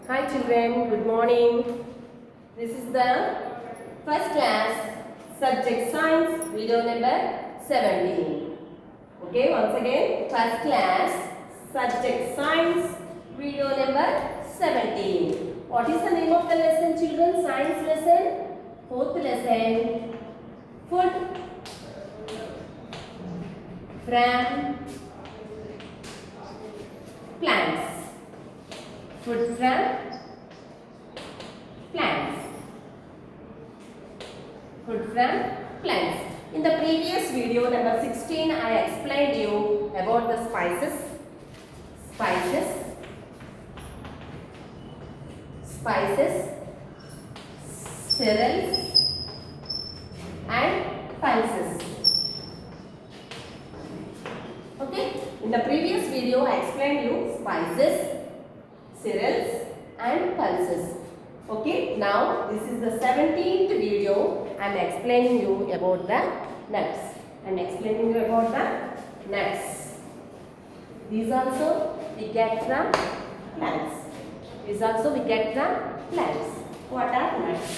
Hi children, good morning. This is the first class subject science video number 17. Okay, once again, first class subject science video number 17. What is the name of the lesson children? Science lesson? Fourth lesson. Food from plants. Food from plants. Food from plants. In the previous video number 16, I explained you about the spices, cereals, and pulses. Okay. In the previous video, I explained you spices, cereals, and pulses. Okay, now this is the 17th video. I am explaining you about the nuts. These also we get from plants. What are nuts?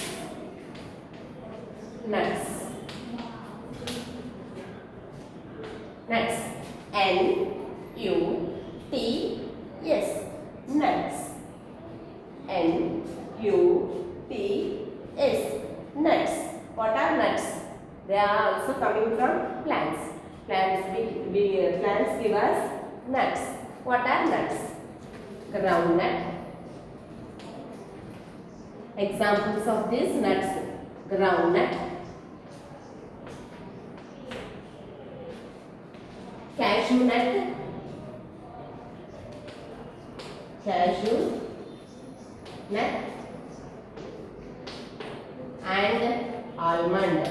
Nuts. N-U-T-S. Nuts. N-U-T-S. Nuts. What are nuts? They are also coming from plants. Plants give us nuts. What are nuts? Groundnut. Examples of these nuts: groundnut, cashew nut, and almond.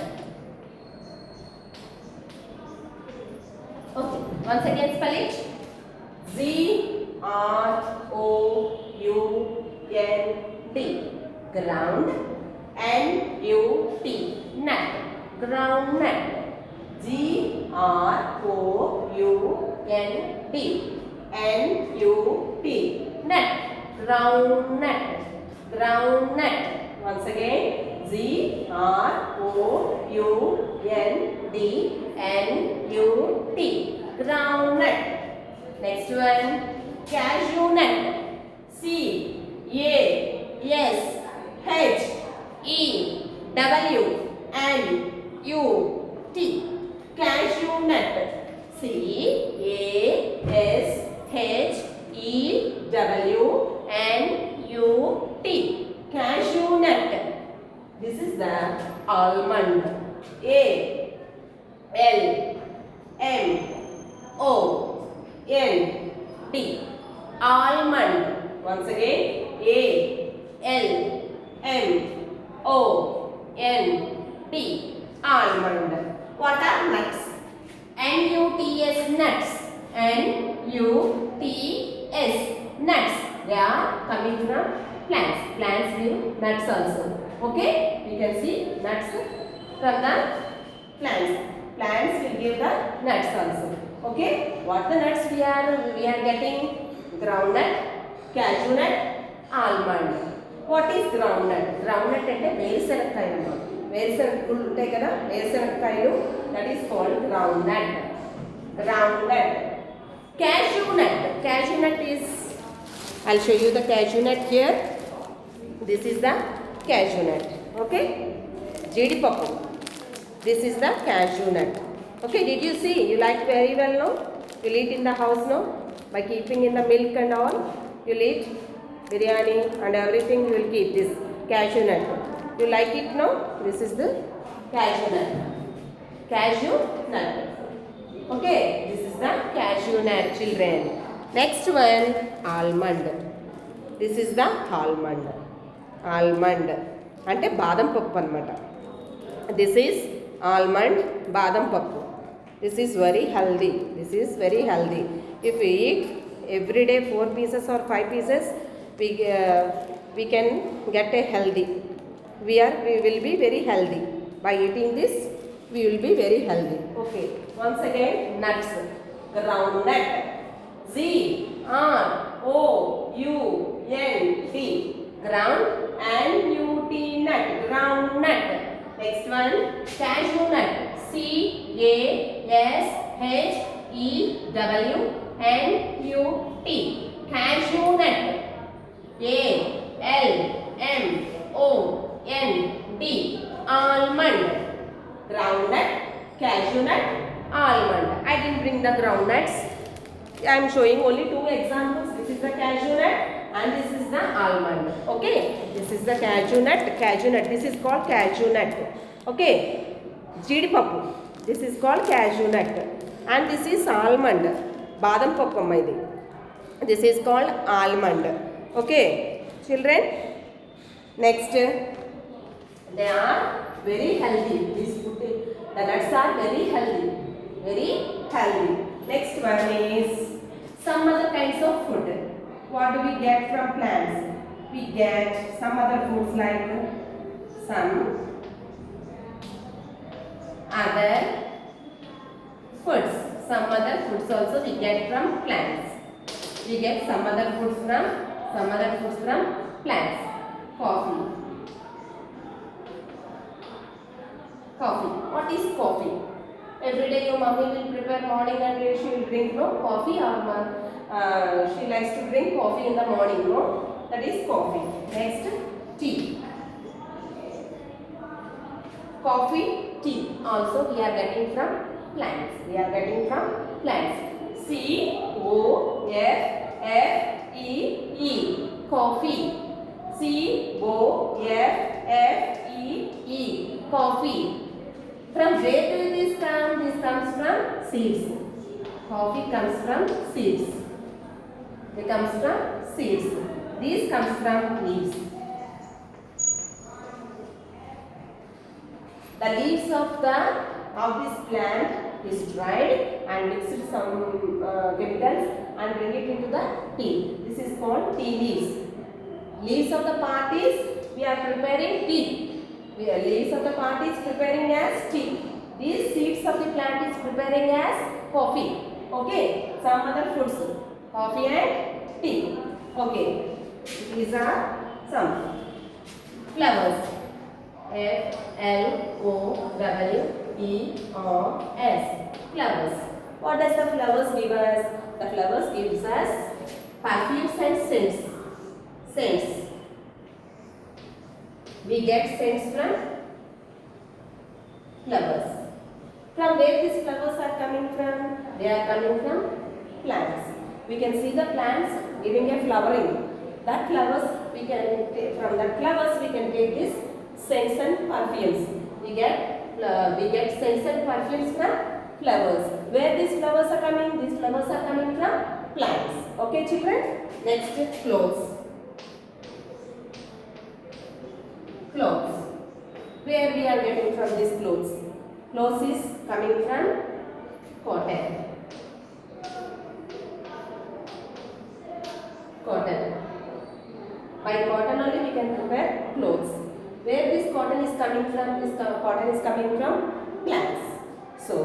Okay, once again spell it. Ground. Ground. N-U-T. Nut. Groundnut. Ground. N-U-T. Nut. Groundnut. Once again. Groundnut. Groundnut. Next one. Cashew nut. C-A-S-H-E-W-N-U-T. Cashew nut. C-A-S-H-E-W-N-U-T. Cashew nut. This is the almond. A-L-M-O-N-D. Almond. Once again. A-L-M-O-N-D. Almond. What are nuts? N-U-T-S. Nuts. N-U-T-S. Nuts. They are coming from plants. Plants give nuts also. Okay? We can see nuts from the plants. Plants will give the nuts also. Okay? What the nuts we are getting? Groundnut, cashew nut, almond. What is groundnut? Groundnut అంటే వేరుశనగకాయలు అన్నమాట. వేరుశనగలు ఉంటాయి కదా, వేరుశనగకాయలు, that is called groundnut. Cashew nut. Cashew nut is, I'll show you the cashew nut here. This is the cashew nut. Okay? జీడిపప్పు. This is the cashew nut. Okay, did you see? You like very well now? You'll eat in the house now? By keeping in the milk and all, you'll eat biryani and everything. You will keep this cashew nut. You like it now? This is the cashew nut. Okay, this is the cashew nut, children. Next one, almond. This is the almond. అంటే బాదం పప్పు అన్నమాట. This is almond, badam pappu. This is very healthy. If we eat every day 4 pieces or 5 pieces, we can get a healthy. We will be very healthy. By eating this, we will be very healthy. Okay. Once again, nuts. Groundnut. Groundnut. Ground and nut, ground nut. Next one, cashew nut. CASHEWNUT. Cashew nut. ALMOND. Almond. Groundnut, cashew nut, almond. I didn't bring the groundnuts. I am showing only two examples. This is the cashew nut and this is the almond. Okay, this is the cashew nut. This is called cashew nut. Okay, jeedipappu. This is called cashew nut and this is almond. Badam pappu amma idi. This is called almond. Okay, children. Next, they are very healthy. This food, the nuts are very healthy. Next one is some other kinds of food. What do we get from plants? We get some other foods like some other foods. Some other foods also we get from plants. We get some other foods from plants. Coffee. What is coffee? Every day your mommy will prepare morning and she will drink coffee or she likes to drink coffee in the morning. That is coffee. Next, tea. Coffee, tea also we are getting from plants. COFFEE. Coffee. COFFEE. Coffee. From where do this come? This comes from seeds. Coffee comes from seeds. It comes from seeds. This comes from leaves. The leaves of this plant is dried and mixed with some chemicals and bring it into the tea. This is called tea leaves. Leaves of the plant is we are preparing tea. Leaves of the plant is preparing as tea. These seeds of the plant is preparing as coffee. Okay. Some other foods. Coffee and tea. Okay. These are some flowers. FLOWERS. Flowers. What does the flowers give us? The flowers gives us perfumes and scents. We get scents from flowers. From where these flowers are coming from? They are coming from plants. We can see the plants giving a flowering. That flowers we can take, from that flowers we can take this scents and perfumes. We get scents and perfumes from flowers. Where these flowers are coming? These flowers are coming from plants. Okay, children. Next, clothes. Where we are getting from these clothes? Clothes is coming from cotton. By cotton only we can prepare clothes. Where this cotton is coming from? This cotton is coming from plants. So,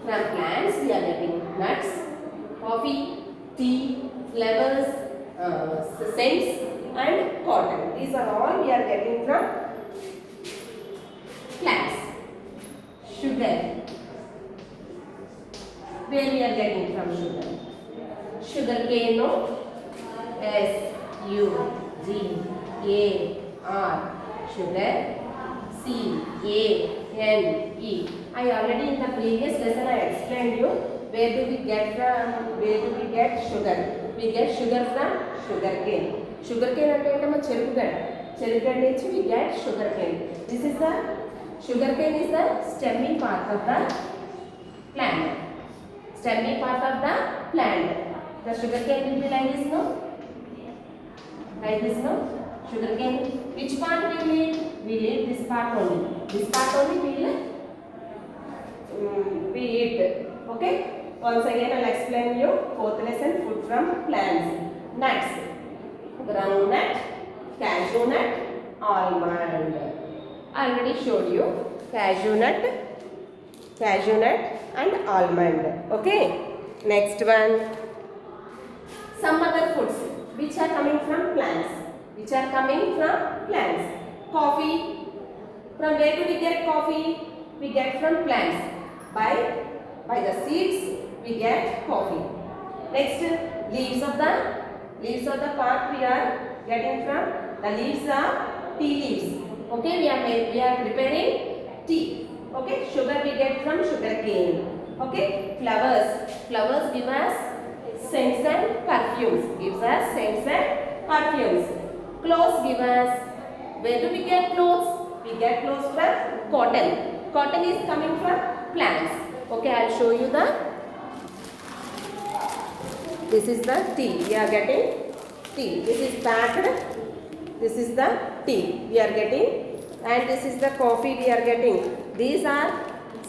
from plants we are getting nuts, coffee, tea, flowers, scents and cotton. These are all we are getting from plants. Sugar. Where we are getting from sugar? Sugar cane, no? SUGAR. Sugar. CANE. I already in the previous lesson I explained you where do we get sugar. We get sugar from sugar cane. Sugar cane ante ento cherukad nunchi we get sugar cane. This is the sugar cane is the stemmy part of the plant. The sugar cane will be like this, no? Like this, no? Sugar cane. Which part we leave? We leave this part only. This part only we eat. Okay? Once again I will explain you. Fourth lesson, food from plants. Nuts. Groundnut, cashew nut, almond. I already showed you cashew nut and almond. Okay? Next one. Some other foods which are coming from plants. Which are coming from plants. Coffee, from where do we get coffee? We get from plants. By the seeds we get coffee. Next, leaves of the plant we are getting from, the leaves are tea leaves. Okay, we are preparing tea. Okay, sugar we get from sugar cane. Okay, flowers give us scents and perfumes. Gives us scents and perfumes. Clothes give us, where do we get clothes? We get clothes from cotton. Cotton is coming from plants. Okay, I'll show you this is the tea. We are getting tea. This is packed. This is the tea we are getting, and this is the coffee we are getting. These are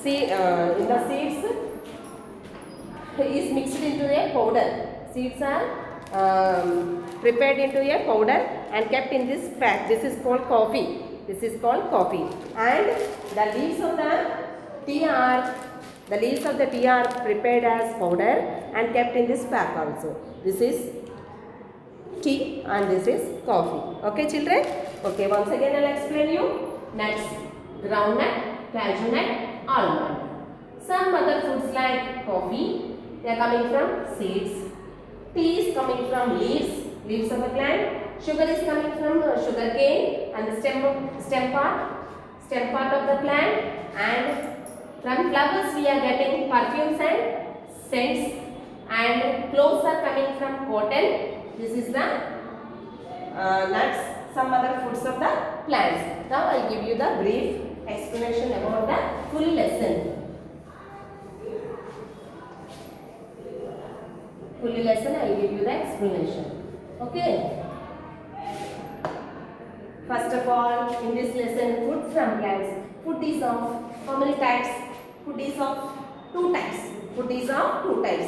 in the seeds is mixed into a powder. Seeds are prepared into a powder and kept in this pack. This is called coffee. This is called coffee. And the leaves of the tea are prepared as powder and kept in this pack also. This is tea and this is coffee. Okay, children? Okay, once again I'll explain you. Nuts, groundnut, cashew nut, almond. Some other foods like coffee, they are coming from seeds. Tea is coming from leaves of a plant. Sugar is coming from sugar cane and the stem part of the plant. And from flowers we are getting perfumes and scents. And clothes are coming from cotton. This is the nuts, some other foods of the plants. Now I will give you the brief explanation about the full lesson. I will give you the explanation. Okay. First of all, in this lesson, food from plants. Food is of how many types? Food is of two types. Food is of two types.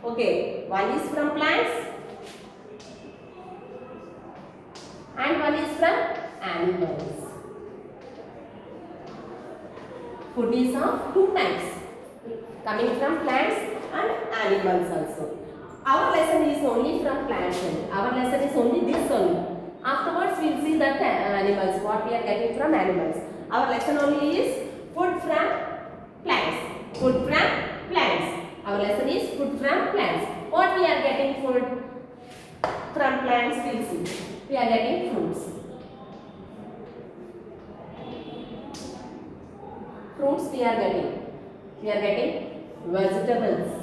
Okay, one is from plants and one is from animals. Food is of two types, coming from plants and animals also. Our lesson is only from plants. Our lesson is only this only. Afterwards we will see the animals, what we are getting from animals. Our lesson only is food from plants. Food from plants. Our lesson is food from plants. What we are getting food from plants, we will see. We are getting fruits. Fruits we are getting. We are getting vegetables.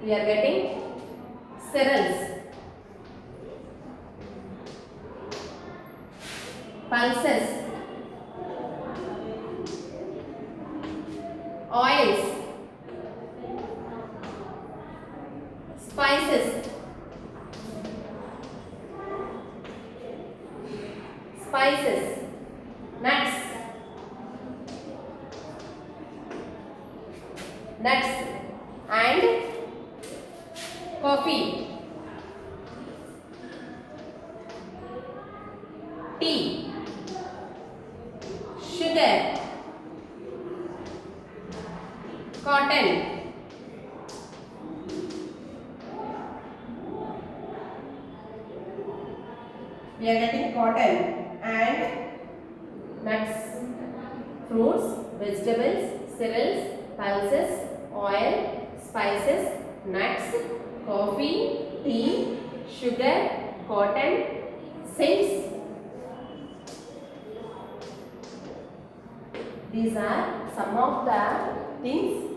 We are getting cereals, pulses, oils, spices, nuts, and coffee, tea, sugar, cotton, we are getting cotton and nuts, fruits, vegetables, cereals, pulses, oil, spices, nuts, coffee, tea, sugar, cotton, scents. These are some of the things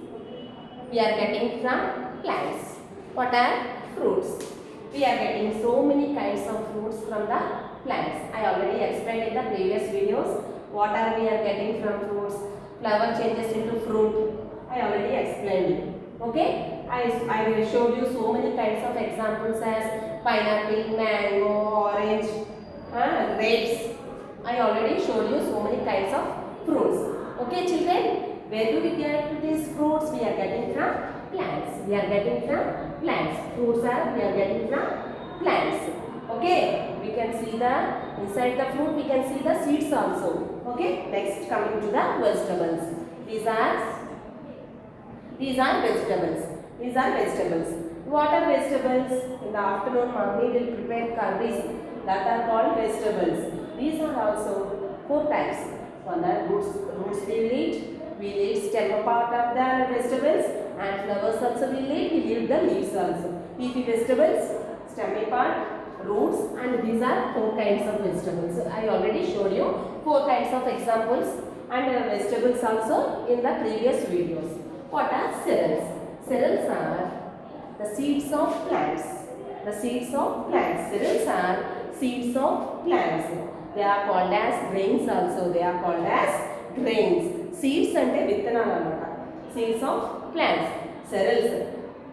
we are getting from plants. What are fruits? We are getting so many kinds of fruits from the plants. I already explained in the previous videos what are we are getting from fruits. Flower changes into fruit. I already explained it. Okay? I showed you so many kinds of examples as pineapple, mango, orange, grapes. I already showed you so many kinds of fruits. Okay, children? Where do we get these fruits? We are getting from plants. We are getting from plants. Fruits are we are getting from plants. Okay? We can see the inside the fruit. We can see the seeds also. Okay? Next, coming to the vegetables. These are vegetables. These are vegetables. What are vegetables? In the afternoon, mommy will prepare curries that are called vegetables. These are also 4 types. One are roots we will eat. We will eat stem part of the vegetables, and flowers also we will eat. We will eat the leaves also. Leafy vegetables, stemmy part, roots, and these are 4 kinds of vegetables. I already showed you 4 kinds of examples and vegetables also in the previous videos. What are cereals? Cereals are the seeds of plants. The seeds of plants. Cereals are seeds of plants. They are called as grains also. They are called as grains. Seeds ante vittanalu anamata. Seeds of plants. Cereals.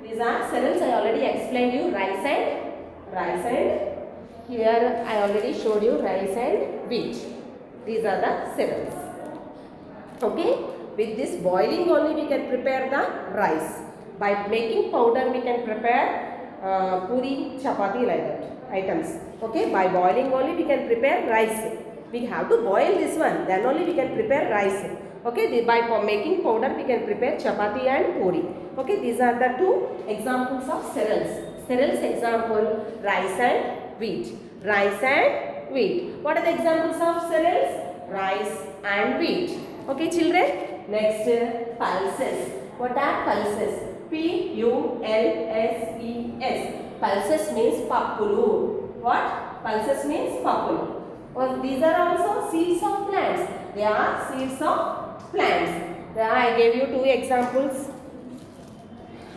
These are cereals. I already explained you rice and here I already showed you rice and wheat. These are the cereals. Okay. With this boiling only we can prepare the rice. By making powder we can prepare puri, chapati like that items. Okay, by boiling only we can prepare rice. We have to boil this one, then only we can prepare rice. Okay, by making powder we can prepare chapati and puri. Okay, these are the 2 examples of cereals. Cereals example rice and wheat. Rice and wheat. What are the examples of cereals? Rice and wheat. Okay, children. Next, pulses. What are pulses? P-U-L-S-E-S. Pulses means pappulu. What? Pulses means pappulu. Well, these are also seeds of plants. They are seeds of plants. I gave you 2 examples.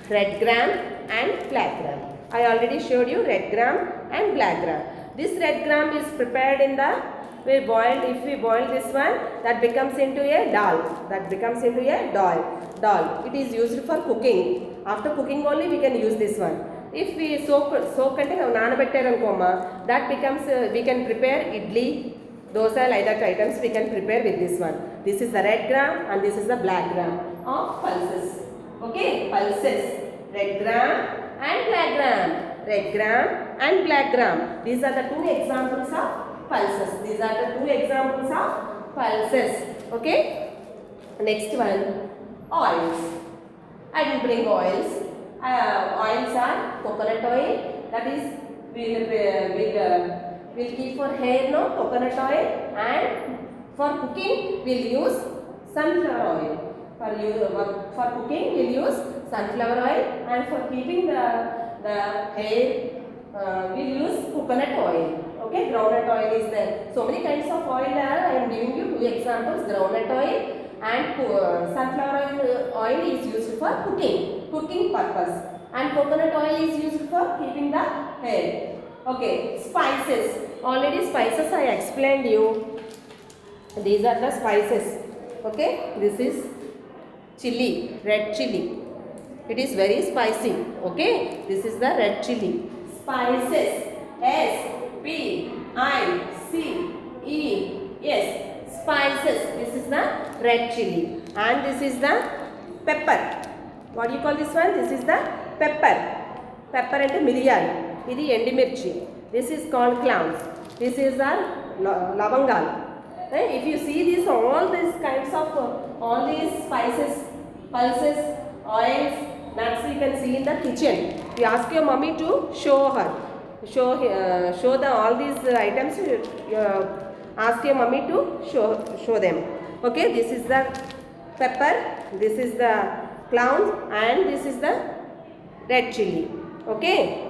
Red gram and black gram. I already showed you red gram and black gram. This red gram is prepared in the if we boil this one, that becomes into a dal. Dal. It is used for cooking. After cooking only we can use this one. If we soak ante naanabettaranukoma, that becomes we can prepare idli, dosa like that items we can prepare with this one. This is the red gram and this is the black gram of pulses. Okay, pulses. Red gram and black gram. Red gram and black gram. These are the 2 examples of pulses. These are the 2 examples of pulses. Okay. Next one, oils. I didn't bring oils. Oils are coconut oil. That is we'll keep for hair, no, coconut oil, and for cooking we'll use sunflower oil. For cooking we'll use sunflower oil, and for keeping the hair we'll use coconut oil. Okay, groundnut oil is there. So many kinds of oil are. I am giving you 2 examples. Groundnut oil and sunflower oil is used for cooking purpose, and coconut oil is used for keeping the hair. Okay, spices. Already spices I explained you. These are the spices. Okay, this is chili, red chili. It is very spicy. Okay, this is the red chili. Spices. S-P-I-C-E-S. Spices. This is the red chili, and this is the pepper. What do you call this one? This is the pepper. Pepper and miliyal. This is endimirchi. This is called cloves. This is the lavangal. If you see this, all these kinds of all these spices, pulses, oils, nuts you can see in the kitchen. You ask your mummy to show her. Show all these items. Ask your mummy to show them. Okay, this is the pepper, this is the clown, and this is the red chili. Okay,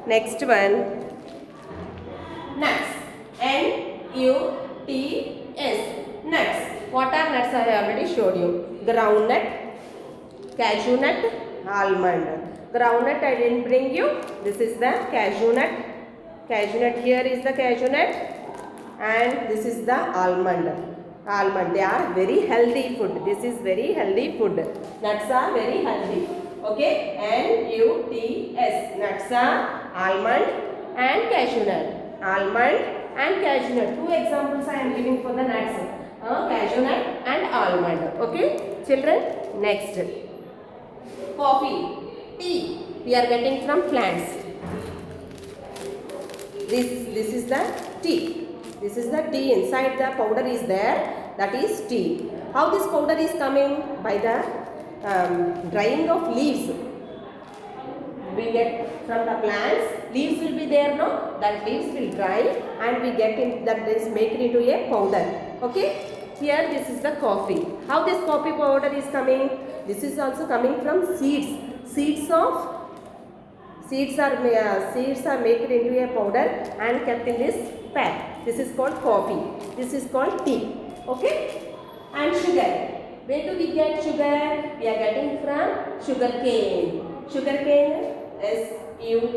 next one, nuts. N-U-T-S. Nuts. What are nuts? I have already showed you. Groundnut, cashew nut, almond. Groundnut I didn't bring you. This is the cashew nut. Cashew nut, here is the cashew nut, and this is the almond. They are very healthy food. This is very healthy food. Nuts are very healthy. Okay, N-U-T-S. Nuts are almond and cashew nut. Almond and cashew nut. 2 examples I am giving for the nuts. Cashew nut and almond. Okay, children. Next, coffee, tea. We are getting from plants. This is the tea. This is the tea. Inside the powder is there. That is tea. How this powder is coming? By the drying of leaves. we get from the plants, leaves will be there, no? That leaves will dry and we get in, that is make it into a powder. Okay? Here this is the coffee. How this coffee powder is coming? This is also coming from seeds. Seeds are made into a powder and kept in this pack. This is called coffee. This is called tea. Okay? And sugar. Where do we get sugar? We are getting from sugar cane. Sugar cane is sugar.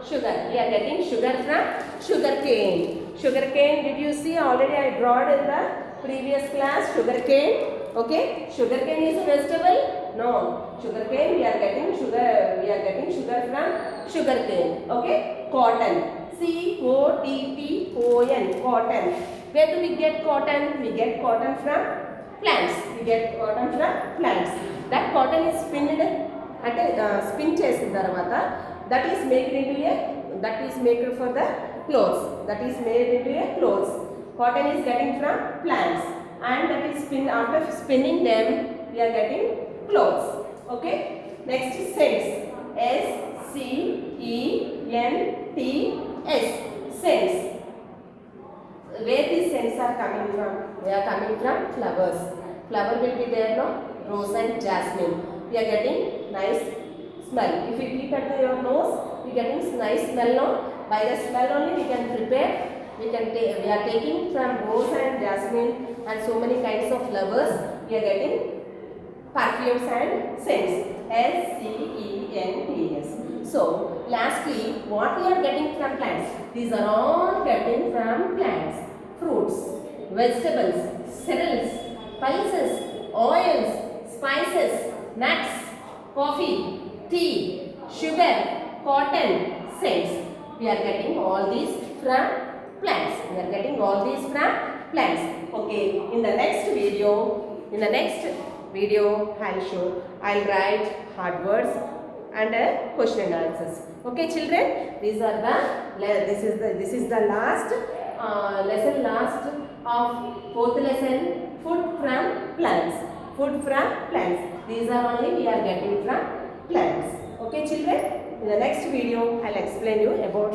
Sugar. We are getting sugar from sugar cane. Sugar cane, did you see already I drawed in the previous class sugar cane? Okay? Sugar cane is vegetable? No. Sugar cane we are getting sugar from sugar cane. Okay? Cotton. COTTON. Cotton. Where do we get cotton? We get cotton from plants. That cotton is spinned spin చేసిన తర్వాత that is made for the clothes. Cotton is getting from plants and that is after spinning them we are getting clothes. Okay? Next is scents. SCENTS. Scents. Where these scents are coming from? They are coming from flowers. Flower will be there, no? Rose and jasmine. We are getting nice smell. If we keep at your nose, we are getting nice smell, no? By the smell only we can prepare. We are taking from rose and jasmine and so many kinds of flowers. We are getting perfumes and scents. SCENTS. So, lastly, what we are getting from plants? These are all getting from plants. Fruits, vegetables, cereals, pulses, oils, spices, nuts, coffee, tea, sugar, cotton, scents. We are getting all these from plants. Okay, in the next video, I'll write hard words and question and answers. Okay, children, this is the last last of fourth lesson, food from plants. These are only we are getting from plants. Okay, children, in the next video I'll explain you about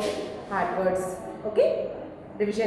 hard words. Okay, revision.